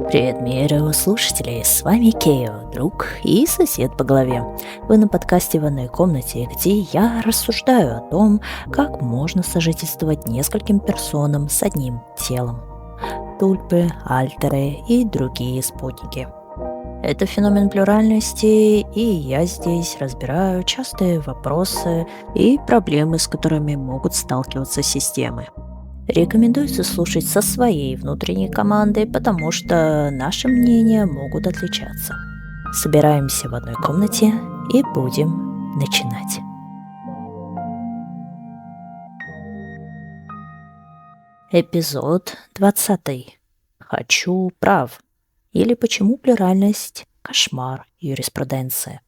Привет, миру слушателей, с вами Кео, друг и сосед по голове. Вы на подкасте в одной комнате, где я рассуждаю о том, как можно сожительствовать нескольким персонам с одним телом. Тульпы, альтеры и другие спутники. Это феномен плюральности, и я здесь разбираю частые вопросы и проблемы, с которыми могут сталкиваться системы. Рекомендуется слушать со своей внутренней командой, потому что наши мнения могут отличаться. Собираемся в одной комнате и будем начинать. Эпизод 20. Хочу прав. Или почему плюральность – кошмар юриспруденции.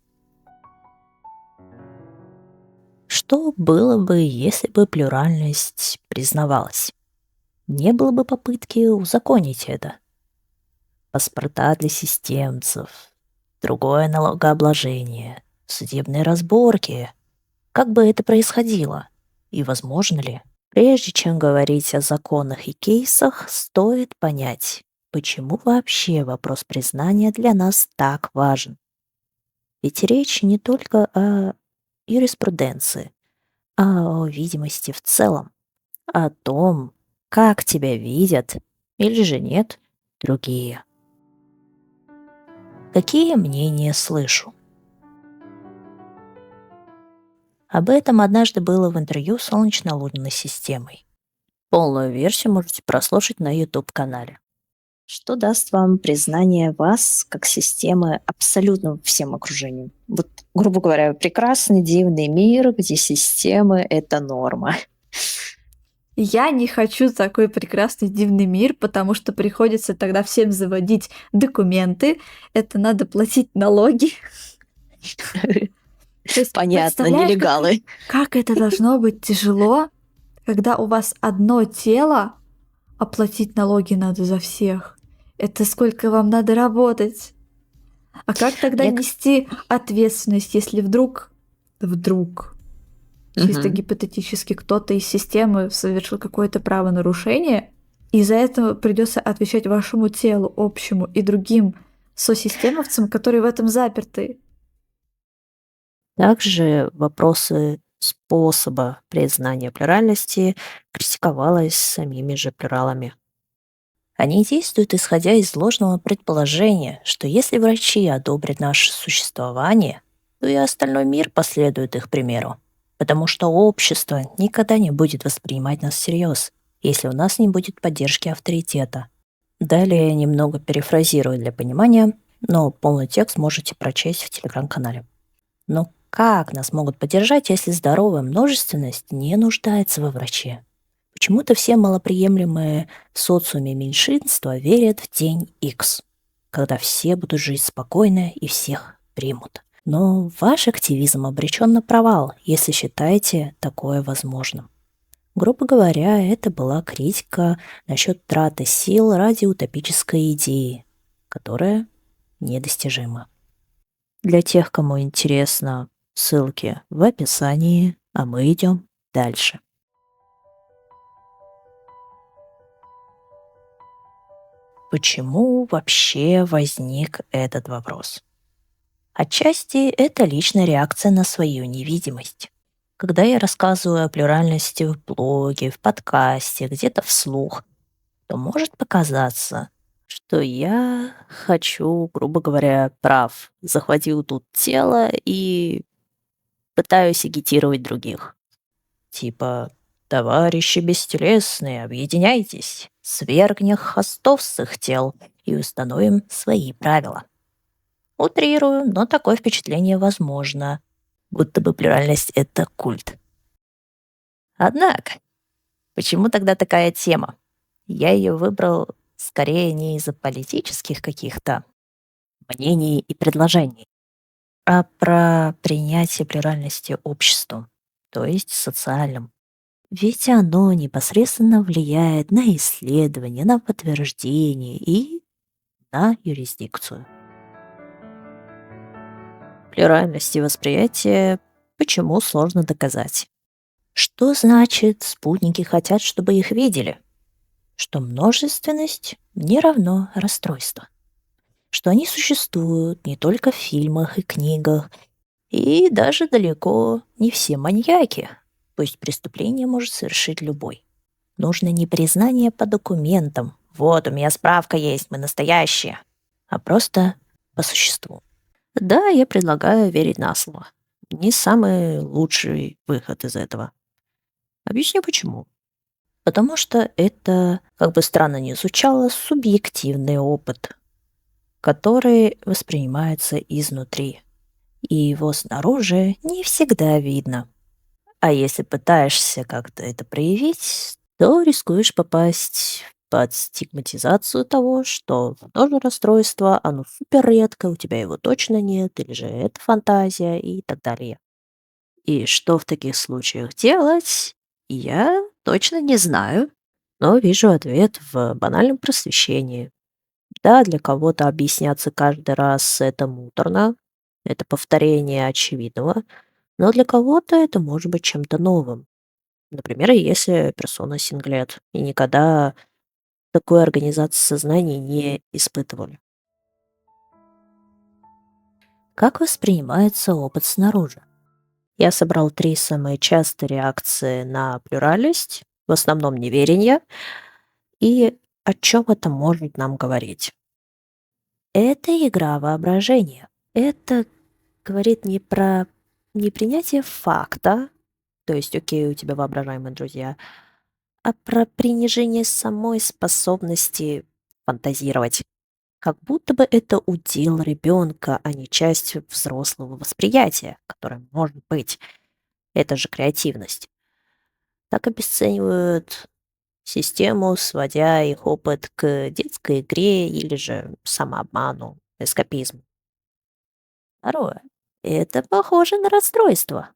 Что было бы, если бы плюральность признавалась? Не было бы попытки узаконить это. Паспорта для системцев, другое налогообложение, судебные разборки. Как бы это происходило? И возможно ли? Прежде чем говорить о законах и кейсах, стоит понять, почему вообще вопрос признания для нас так важен. Ведь речь не только о юриспруденции, а о видимости в целом, о том, как тебя видят или же нет другие. Какие мнения слышу? Об этом однажды было в интервью с Солнечно-Лунной системой. Полную версию можете прослушать на YouTube-канале. Что даст вам признание вас как системы абсолютно всем окружением? Вот, грубо говоря, прекрасный, дивный мир, где системы — это норма. Я не хочу такой прекрасный дивный мир, потому что приходится тогда всем заводить документы. Это надо платить налоги. То есть, Понятно, представляешь, нелегалы. как это должно быть тяжело, когда у вас одно тело, а платить налоги надо за всех. Это сколько вам надо работать? А как тогда Я нести ответственность, если вдруг, чисто Мгм. гипотетически, кто-то из системы совершил какое-то правонарушение, и за это придется отвечать вашему телу общему и другим сосистемовцам, которые в этом заперты? Также вопросы способа признания плюральности критиковалось самими же плюралами. Они действуют, исходя из ложного предположения, что если врачи одобрят наше существование, то и остальной мир последует их примеру, потому что общество никогда не будет воспринимать нас всерьез, если у нас не будет поддержки авторитета. Далее немного перефразирую для понимания, но полный текст можете прочесть в телеграм-канале. Но как нас могут поддержать, если здоровая множественность не нуждается во враче? Почему-то все малоприемлемые в социуме меньшинства верят в день X, когда все будут жить спокойно и всех примут. Но ваш активизм обречен на провал, если считаете такое возможным. Грубо говоря, это была критика насчет траты сил ради утопической идеи, которая недостижима. Для тех, кому интересно, ссылки в описании, а мы идем дальше. Почему вообще возник этот вопрос? Отчасти это личная реакция на свою невидимость. Когда я рассказываю о плюральности в блоге, в подкасте, где-то вслух, то может показаться, что я хочу, грубо говоря, прав. Захватил тут тело и пытаюсь агитировать других. Типа, товарищи бестелесные, объединяйтесь, свергнем хостов с их тел и установим свои правила. Утрирую, но такое впечатление возможно, будто бы плюральность — это культ. Однако, почему тогда такая тема? Я ее выбрал скорее не из-за политических каких-то мнений и предложений, а про принятие плюральности обществом, то есть социальным. Ведь оно непосредственно влияет на исследование, на подтверждение и на юрисдикцию. Плюральность и восприятие почему сложно доказать? Что значит спутники хотят, чтобы их видели? что множественность не равно расстройство, что они существуют не только в фильмах и книгах, и даже далеко не все маньяки, пусть преступление может совершить любой. Нужно не признание по документам, вот у меня справка есть, мы настоящие, а просто по существу. Да, я предлагаю верить на слово. Не самый лучший выход из этого. Объясню почему. Потому что это, как бы странно ни звучало, субъективный опыт, который воспринимается изнутри, и его снаружи не всегда видно. А если пытаешься как-то это проявить, то рискуешь попасть под стигматизацию того, что тоже расстройство, оно супер редко, у тебя его точно нет, или же это фантазия и так далее. И что в таких случаях делать, я точно не знаю, но вижу ответ в банальном просвещении. Да, для кого-то объясняться каждый раз это муторно, это повторение очевидного, но для кого-то это может быть чем-то новым. Например, если персона синглет и никогда такой организации сознания не испытывали. Как воспринимается опыт снаружи? Я собрал 3 самые частые реакции на плюральность, в основном неверие, и о чем это может нам говорить. Это игра воображения. Это говорит не про непринятие факта, то есть, окей, у тебя воображаемые друзья, а про принижение самой способности фантазировать. Как будто бы это удел ребенка, а не часть взрослого восприятия, которое может быть. Это же креативность. Так обесценивают систему, сводя их опыт к детской игре или же самообману, эскапизму. Второе. Это похоже на расстройство.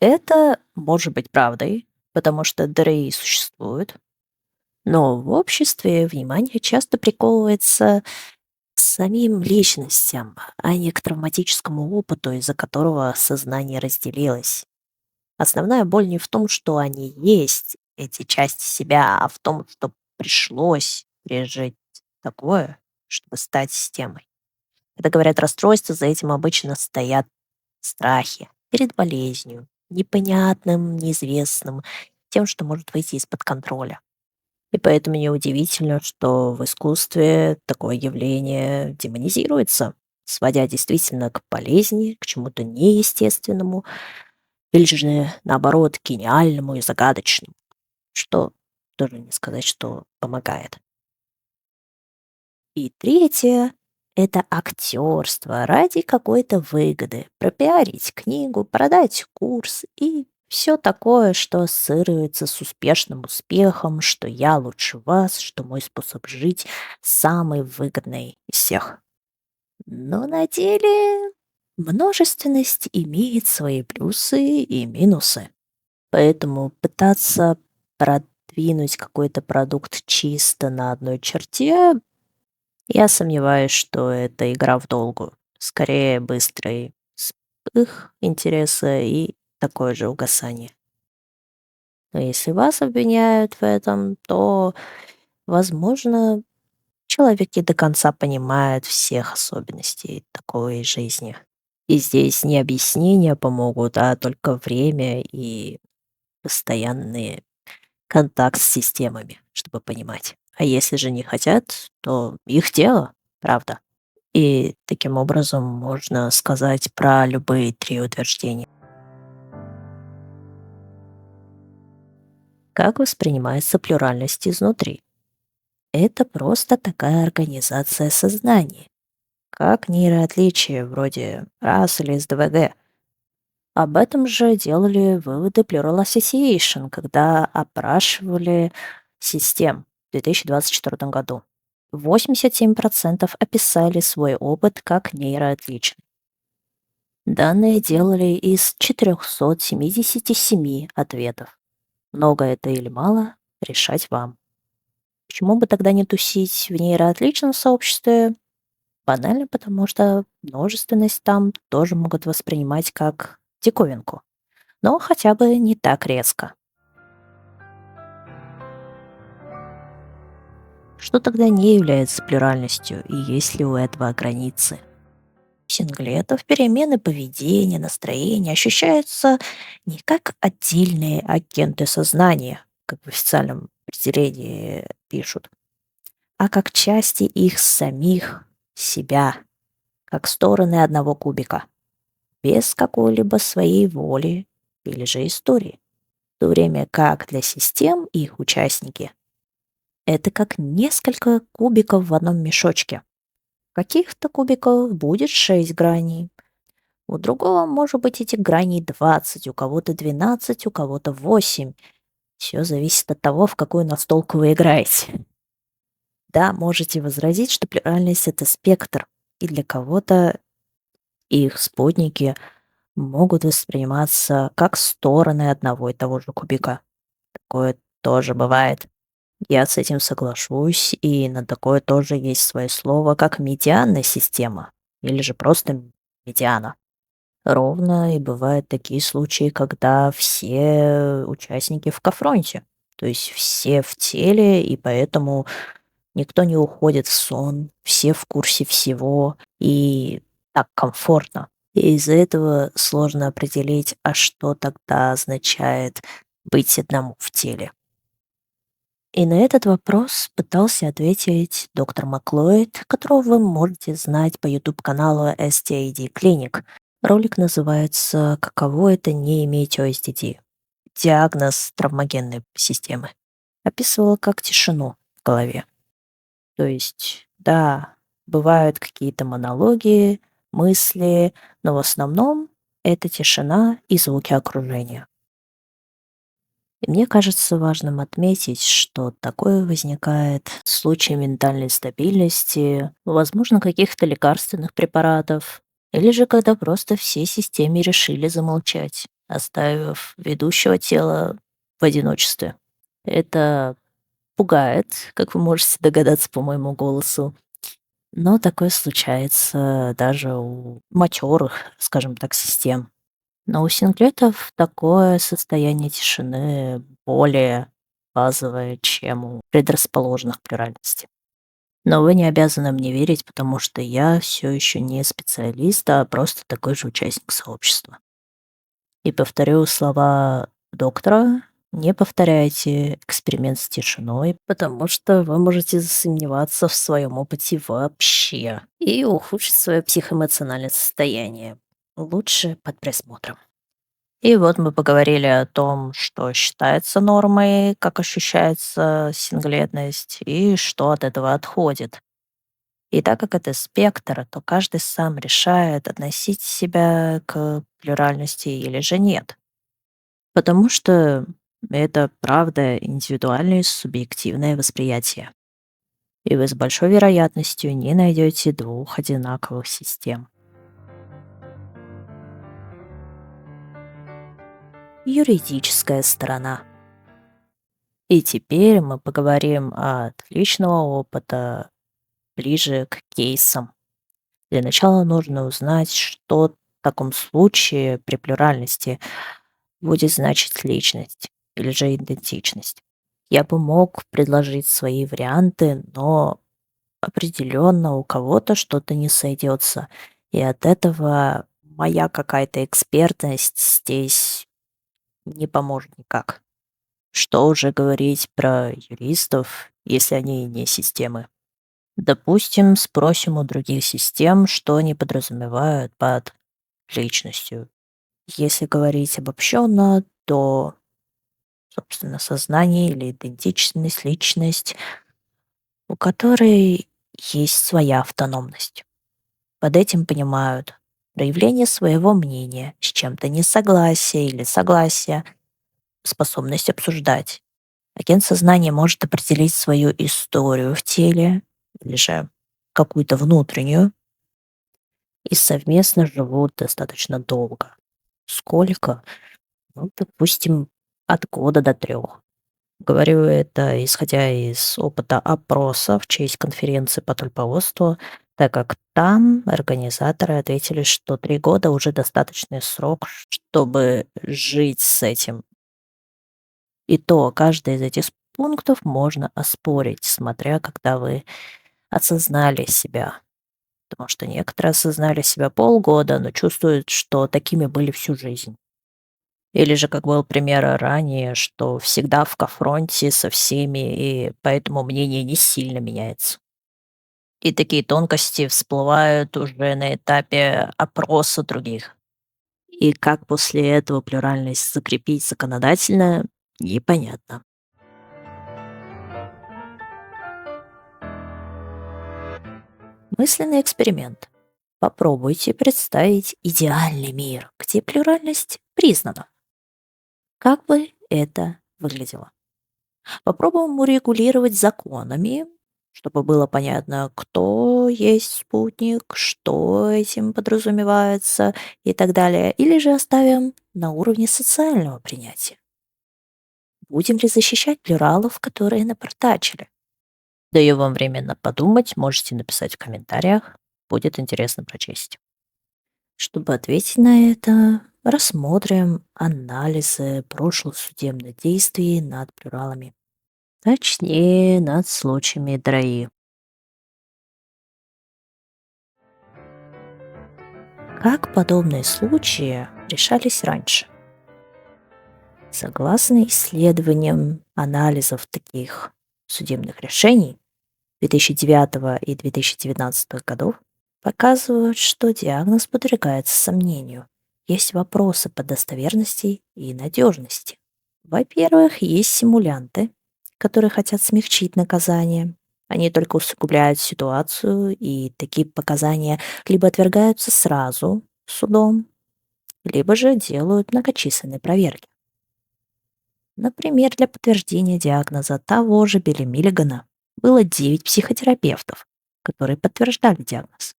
Это может быть правдой, потому что ДРИ существует, но в обществе внимание часто приковывается к самим личностям, а не к травматическому опыту, из-за которого сознание разделилось. Основная боль не в том, что они есть, эти части себя, а в том, что пришлось пережить такое, чтобы стать системой. Когда говорят расстройство, за этим обычно стоят страхи перед болезнью, непонятным, неизвестным, тем, что может выйти из-под контроля. И поэтому неудивительно, что в искусстве такое явление демонизируется, сводя действительно к болезни, к чему-то неестественному, или же, наоборот, гениальному и загадочному, что тоже не сказать, что помогает. И третье — это актерство ради какой-то выгоды. Пропиарить книгу, продать курс и все такое, что ассоциируется с успешным успехом, что я лучше вас, что мой способ жить самый выгодный из всех. Но на деле множественность имеет свои плюсы и минусы. Поэтому пытаться продвинуть какой-то продукт чисто на одной черте, я сомневаюсь, что это игра в долгую. Скорее, быстрый вспых интереса и такое же угасание. Но если вас обвиняют в этом, то, возможно, человек не до конца понимает всех особенностей такой жизни. И здесь не объяснения помогут, а только время и постоянный контакт с системами, чтобы понимать. А если же не хотят, то их дело, правда. И таким образом можно сказать про любые 3 утверждения. Как воспринимается плюральность изнутри? Это просто такая организация сознания, как нейроотличия вроде РАС или СДВГ. Об этом же делали выводы Plural Association, когда опрашивали систем в 2024 году. 87% описали свой опыт как нейроотличный. Данные делали из 477 ответов. Много это или мало, решать вам. Почему бы тогда не тусить в нейроотличном сообществе? Банально, потому что множественность там тоже могут воспринимать как диковинку, но хотя бы не так резко. Что тогда не является плюральностью, и есть ли у этого границы? У синглетов перемены поведения, настроения ощущаются не как отдельные агенты сознания, как в официальном определении пишут, а как части их самих себя, как стороны одного кубика, без какой-либо своей воли или же истории. В то время как для систем их участники — это как несколько кубиков в одном мешочке. У каких-то кубиков будет 6 граней, у другого может быть этих граней 20, у кого-то 12, у кого-то 8. Все зависит от того, в какую настолку вы играете. Да, можете возразить, что плюральность — это спектр, и для кого-то их спутники могут восприниматься как стороны одного и того же кубика. Такое тоже бывает. Я с этим соглашусь, и на такое тоже есть свое слово, как медианная система, или же просто медиана. Ровно и бывают такие случаи, когда все участники в кафронте, то есть все в теле, и поэтому никто не уходит в сон, все в курсе всего, и так комфортно. И из-за этого сложно определить, а что тогда означает быть одному в теле. И на этот вопрос пытался ответить доктор Маклойд, которого вы можете знать по YouTube-каналу STAD Clinic. Ролик называется «Каково это не иметь OSDD?» Диагноз травмогенной системы. Описывала как тишину в голове. То есть, да, бывают какие-то монологи, мысли, но в основном это тишина и звуки окружения. И мне кажется важным отметить, что такое возникает в случае ментальной стабильности, возможно, каких-то лекарственных препаратов, или же когда просто всей системе решили замолчать, оставив ведущего тела в одиночестве. Это пугает, как вы можете догадаться по моему голосу, но такое случается даже у матерых, скажем так, систем. Но у синклетов такое состояние тишины более базовое, чем у предрасположенных к плюральности. Но вы не обязаны мне верить, потому что я все еще не специалист, а просто такой же участник сообщества. И повторю слова доктора: не повторяйте эксперимент с тишиной, потому что вы можете засомневаться в своем опыте вообще и ухудшить свое психоэмоциональное состояние. Лучше под присмотром. И вот мы поговорили о том, что считается нормой, как ощущается синглетность и что от этого отходит. И так как это спектр, то каждый сам решает, относить себя к плюральности или же нет. Потому что это, правда, индивидуальное субъективное восприятие. И вы с большой вероятностью не найдете двух одинаковых систем. Юридическая сторона. И теперь мы поговорим от личного опыта ближе к кейсам. Для начала нужно узнать, что в таком случае при плюральности будет значить личность или же идентичность. Я бы мог предложить свои варианты, но определенно у кого-то что-то не сойдется. И от этого моя какая-то экспертность здесь не поможет никак. Что уже говорить про юристов, если они не системы? Допустим, спросим у других систем, что они подразумевают под личностью. Если говорить обобщенно, то, собственно, сознание или идентичность, личность, у которой есть своя автономность. Под этим понимают проявление своего мнения, с чем-то несогласие или согласие, способность обсуждать. Агент сознания может определить свою историю в теле или же какую-то внутреннюю, и совместно живут достаточно долго. Сколько? Ну, допустим, от года до 3. Говорю это, исходя из опыта опроса в честь конференции по тульповодству, так как там организаторы ответили, что 3 года уже достаточный срок, чтобы жить с этим. И то каждая из этих пунктов можно оспорить, смотря когда вы осознали себя. Потому что некоторые осознали себя полгода, но чувствуют, что такими были всю жизнь. Или же, как был пример ранее, что всегда в конфронте со всеми, и поэтому мнение не сильно меняется. И такие тонкости всплывают уже на этапе опроса других. И как после этого плюральность закрепить законодательно, непонятно. Мысленный эксперимент. Попробуйте представить идеальный мир, где плюральность признана. Как бы это выглядело? Попробуем урегулировать законами, чтобы было понятно, кто есть спутник, что этим подразумевается и так далее. Или же оставим на уровне социального принятия. Будем ли защищать плюралов, которые напортачили? Даю вам время подумать, можете написать в комментариях. Будет интересно прочесть. Чтобы ответить на это, рассмотрим анализы прошлых судебных действий над плюралами. Точнее, над случаями ДРАИ. Как подобные случаи решались раньше? Согласно исследованиям анализов таких судебных решений 2009 и 2019 годов, показывают, что диагноз подвергается сомнению. Есть вопросы по достоверности и надежности. Во-первых, есть симулянты, которые хотят смягчить наказание. Они только усугубляют ситуацию, и такие показания либо отвергаются сразу судом, либо же делают многочисленные проверки. Например, для подтверждения диагноза того же Билли Миллигана было 9 психотерапевтов, которые подтверждали диагноз,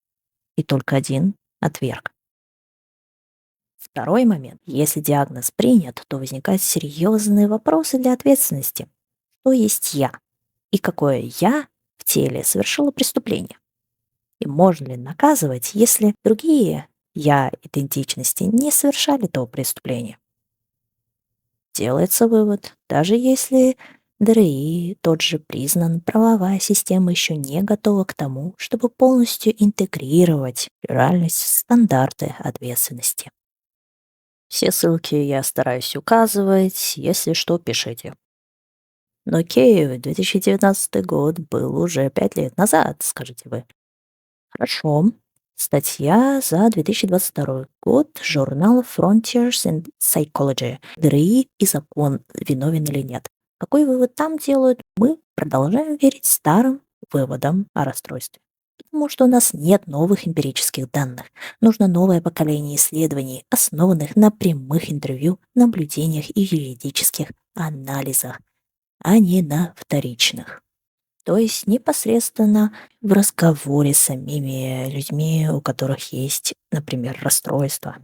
и только один отверг. Второй момент. Если диагноз принят, то возникают серьезные вопросы для ответственности. Что есть я? И какое я в теле совершило преступление? И можно ли наказывать, если другие я идентичности не совершали того преступления? Делается вывод, даже если ДРИ тот же признан, правовая система еще не готова к тому, чтобы полностью интегрировать плюральность в стандарты ответственности. Все ссылки я стараюсь указывать, если что, пишите. Но окей, 2019 год был уже 5 лет назад, скажете вы. Хорошо. Статья за 2022 год журнала Frontiers in Psychology. ДРИ и закон, виновен или нет. Какой вывод там делают? Мы продолжаем верить старым выводам о расстройстве. Потому что у нас нет новых эмпирических данных. Нужно новое поколение исследований, основанных на прямых интервью, наблюдениях и юридических анализах, а не на вторичных. То есть непосредственно в разговоре с самими людьми, у которых есть, например, расстройство,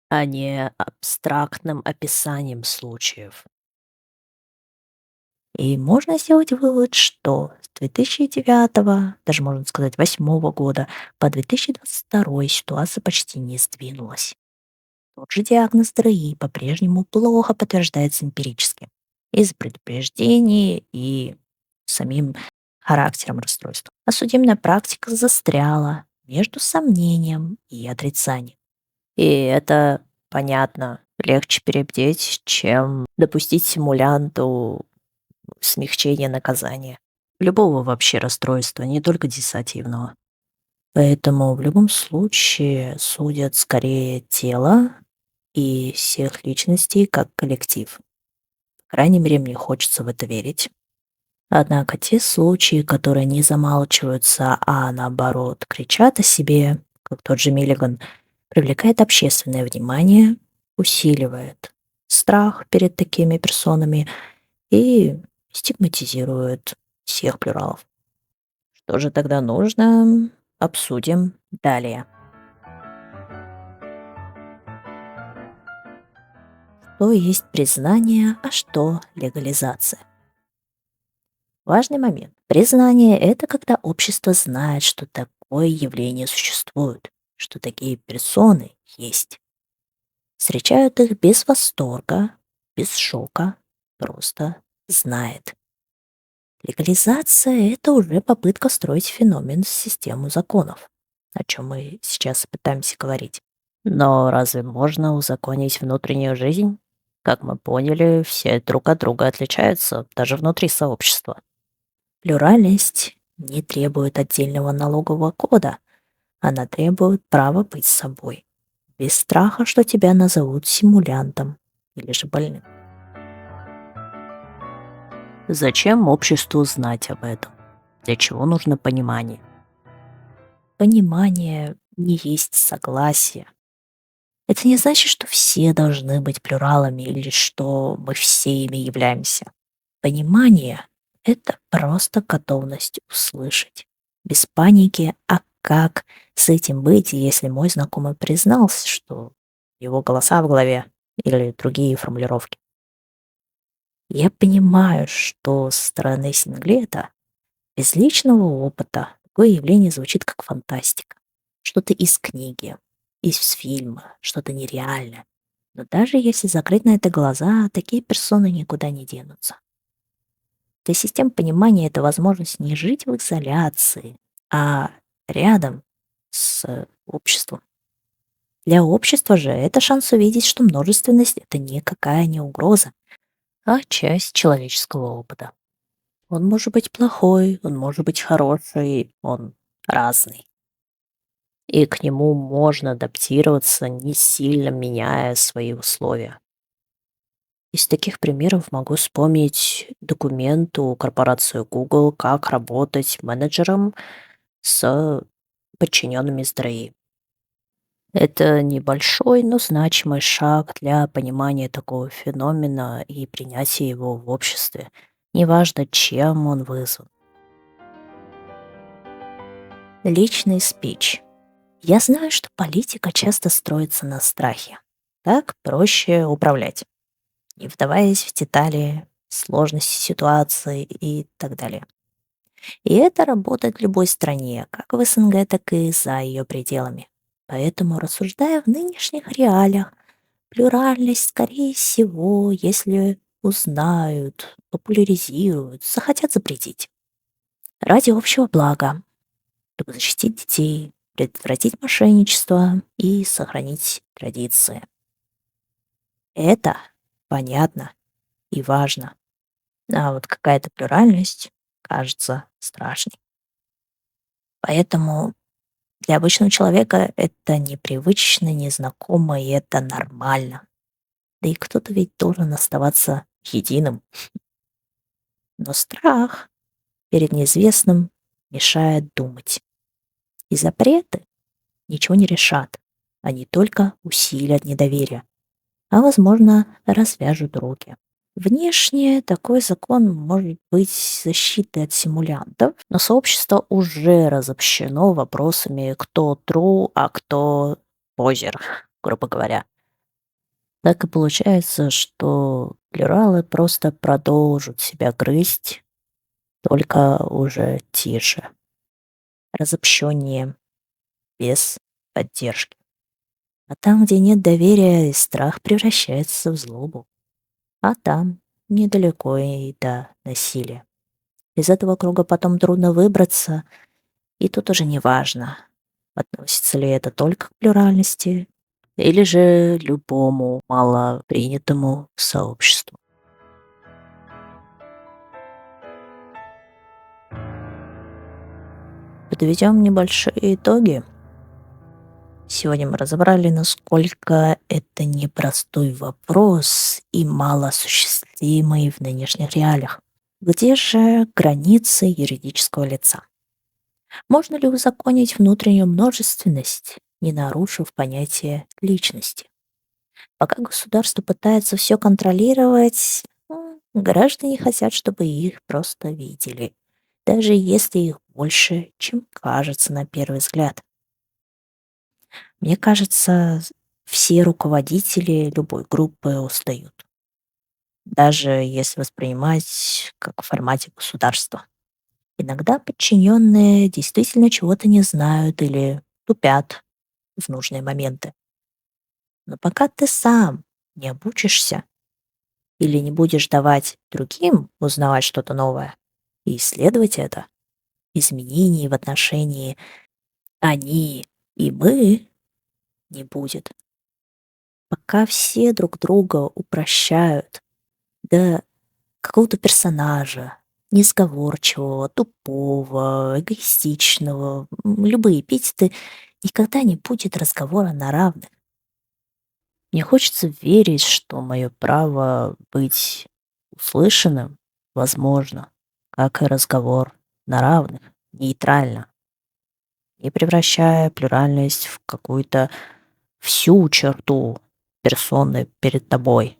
а не абстрактным описанием случаев. И можно сделать вывод, что с 2009, даже можно сказать 2008 года по 2022 ситуация почти не сдвинулась. Тот же диагноз ДРИ по-прежнему плохо подтверждается эмпирически из предупреждений и самим характером расстройства. А судебная практика застряла между сомнением и отрицанием. И это понятно, легче перебдеть, чем допустить симулянту смягчения наказания. Любого вообще расстройства, не только диссоциативного. Поэтому в любом случае судят скорее тело и всех личностей как коллектив. По крайней мере, мне хочется в это верить. Однако те случаи, которые не замалчиваются, а наоборот кричат о себе, как тот же Миллиган, привлекает общественное внимание, усиливает страх перед такими персонами и стигматизирует всех плюралов. Что же тогда нужно? Обсудим далее. Что есть признание, а что легализация? Важный момент. Признание — это когда общество знает, что такое явление существует, что такие персоны есть. Встречают их без восторга, без шока, просто знает. Легализация — это уже попытка строить феномен с систему законов, о чем мы сейчас пытаемся говорить. Но разве можно узаконить внутреннюю жизнь? Как мы поняли, все друг от друга отличаются, даже внутри сообщества. Плюральность не требует отдельного налогового кода, она требует права быть собой, без страха, что тебя назовут симулянтом или же больным. Зачем обществу знать об этом? Для чего нужно понимание? Понимание не есть согласие. Это не значит, что все должны быть плюралами или что мы все ими являемся. Понимание — это просто готовность услышать. Без паники, а как с этим быть, если мой знакомый признался, что его голоса в голове или другие формулировки. Я понимаю, что со стороны Синглета, без личного опыта, такое явление звучит как фантастика. Что-то из книги, из фильма, что-то нереальное. Но даже если закрыть на это глаза, такие персоны никуда не денутся. Для систем понимания это возможность не жить в изоляции, а рядом с обществом. Для общества же это шанс увидеть, что множественность — это никакая не угроза, а часть человеческого опыта. Он может быть плохой, он может быть хороший, он разный. И к нему можно адаптироваться, не сильно меняя свои условия. Из таких примеров могу вспомнить документ у корпорации Google, как работать менеджером с подчиненными из ДРИ. Это небольшой, но значимый шаг для понимания такого феномена и принятия его в обществе, неважно, чем он вызван. Личный спич. Я знаю, что политика часто строится на страхе. Так проще управлять, не вдаваясь в детали, сложности ситуации и так далее. И это работает в любой стране, как в СНГ, так и за ее пределами. Поэтому, рассуждая в нынешних реалиях, плюральность, скорее всего, если узнают, популяризируют, захотят запретить. Ради общего блага, чтобы защитить детей, предотвратить мошенничество и сохранить традиции. Это понятно и важно. А вот какая-то плюральность кажется страшной. Поэтому для обычного человека это непривычно, незнакомо, и это нормально. Да и кто-то ведь должен оставаться единым. Но страх перед неизвестным мешает думать. И запреты ничего не решат. Они только усилят недоверие, а, возможно, развяжут руки. Внешне такой закон может быть защитой от симулянтов, но сообщество уже разобщено вопросами, кто true, а кто позер, грубо говоря. Так и получается, что плюралы просто продолжат себя грызть, только уже тише, разобщеннее, без поддержки. А там, где нет доверия, страх превращается в злобу. А там недалеко и до насилия. Из этого круга потом трудно выбраться, и тут уже не важно, относится ли это только к плюральности или же любому малопринятому сообществу. Подведем небольшие итоги. Сегодня мы разобрали, насколько это непростой вопрос и малоосуществимый в нынешних реалиях. Где же границы юридического лица? Можно ли узаконить внутреннюю множественность, не нарушив понятие личности? Пока государство пытается все контролировать, граждане хотят, чтобы их просто видели, даже если их больше, чем кажется на первый взгляд. Мне кажется, все руководители любой группы устают, даже если воспринимать как в формате государства. Иногда подчиненные действительно чего-то не знают или тупят в нужные моменты. Но пока ты сам не обучишься или не будешь давать другим узнавать что-то новое, и исследовать это. Изменений в отношении «они» и «мы» не будет. Пока все друг друга упрощают до какого-то персонажа, несговорчивого, тупого, эгоистичного, любые эпитеты, никогда не будет разговора на равных. Мне хочется верить, что мое право быть услышанным возможно, как и разговор на равных, нейтрально, не превращая плюральность в какую-то всю черту персоны перед тобой.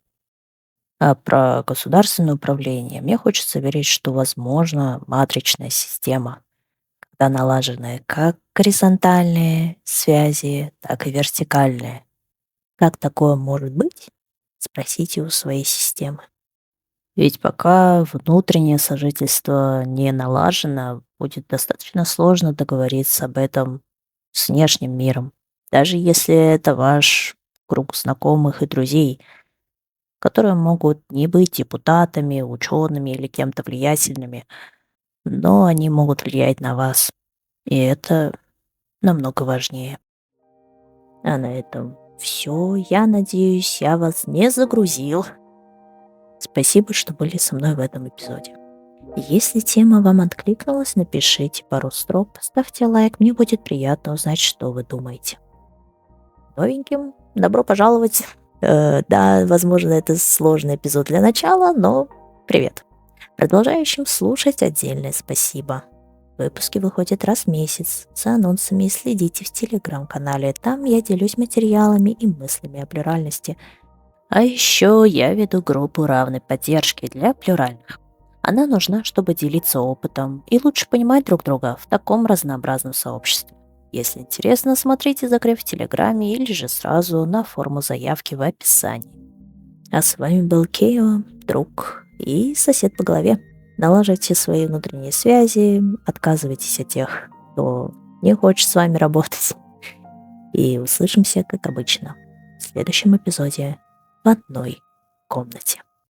А про государственное управление мне хочется верить, что возможно матричная система, когда налажены как горизонтальные связи, так и вертикальные. Как такое может быть? Спросите у своей системы. Ведь пока внутреннее сожительство не налажено, будет достаточно сложно договориться об этом с внешним миром. Даже если это ваш круг знакомых и друзей, которые могут не быть депутатами, учеными или кем-то влиятельными, но они могут влиять на вас. И это намного важнее. А на этом все. Я надеюсь, я вас не загрузил. Спасибо, что были со мной в этом эпизоде. Если тема вам откликнулась, напишите пару строк, поставьте лайк, мне будет приятно узнать, что вы думаете. Новеньким добро пожаловать. Да, возможно, это сложный эпизод для начала, но привет. Продолжающим слушать отдельное спасибо. Выпуски выходят раз в месяц. За анонсами следите в телеграм-канале. Там я делюсь материалами и мыслями о плюральности. А еще я веду группу равной поддержки для плюральных. Она нужна, чтобы делиться опытом и лучше понимать друг друга в таком разнообразном сообществе. Если интересно, смотрите закреп в Телеграме или же сразу на форму заявки в описании. А с вами был Кейо, друг и сосед по голове. Налаживайте свои внутренние связи, отказывайтесь от тех, кто не хочет с вами работать. И услышимся, как обычно, в следующем эпизоде в одной комнате.